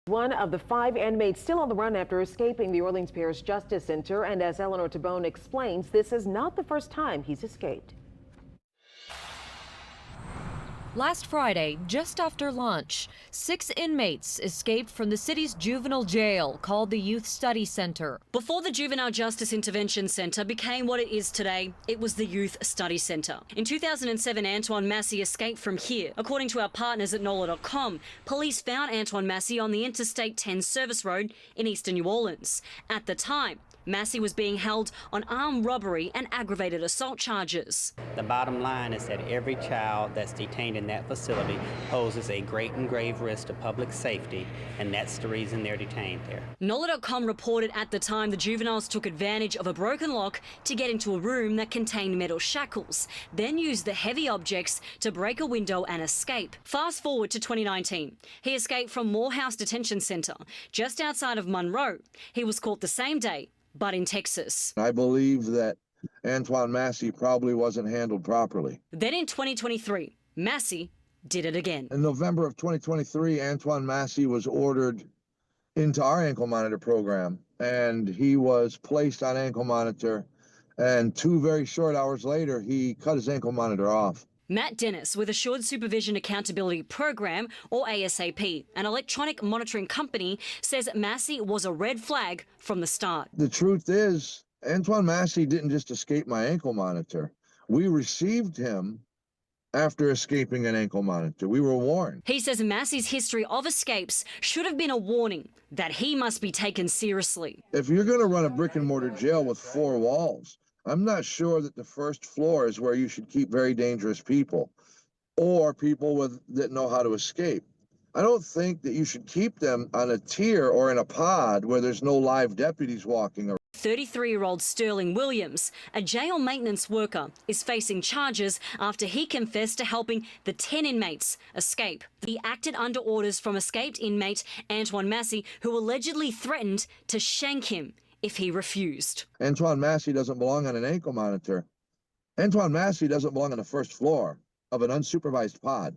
One of the 5 inmates still on the run after escaping the Orleans Parish Justice Center. And as Eleanor Tabone explains, this is not the first time he's escaped. Last Friday, just after lunch, 6 inmates escaped from the city's juvenile jail called the Youth Study Center. Before the Juvenile Justice Intervention Center became what it is today, it was the Youth Study Center. In 2007, Antoine Massey escaped from here. According to our partners at NOLA.com, police found Antoine Massey on the Interstate 10 service road in eastern New Orleans. At the time, Massey was being held on armed robbery and aggravated assault charges. The bottom line is that every child that's detained in that facility poses a great and grave risk to public safety, and that's the reason they're detained there. NOLA.com reported at the time the juveniles took advantage of a broken lock to get into a room that contained metal shackles, then used the heavy objects to break a window and escape. Fast forward to 2019. He escaped from Morehouse Detention Center, just outside of Monroe. He was caught the same day, but in Texas. I believe that Antoine Massey probably wasn't handled properly. Then in 2023, Massey did it again. In November of 2023, Antoine Massey was ordered into our ankle monitor program, and he was placed on ankle monitor, and 2 very short hours later, he cut his ankle monitor off. Matt Dennis with Assured Supervision Accountability Program, or ASAP, an electronic monitoring company, says Massey was a red flag from the start. The truth is, Antoine Massey didn't just escape my ankle monitor. We received him after escaping an ankle monitor. We were warned. He says Massey's history of escapes should have been a warning that he must be taken seriously. If you're going to run a brick and mortar jail with 4 walls, I'm not sure that the first floor is where you should keep very dangerous people or people that know how to escape. I don't think that you should keep them on a tier or in a pod where there's no live deputies walking around. 33-year-old Sterling Williams, a jail maintenance worker, is facing charges after he confessed to helping the 10 inmates escape. He acted under orders from escaped inmate Antoine Massey, who allegedly threatened to shank him if he refused. Antoine Massey doesn't belong on an ankle monitor. Antoine Massey doesn't belong on the first floor of an unsupervised pod.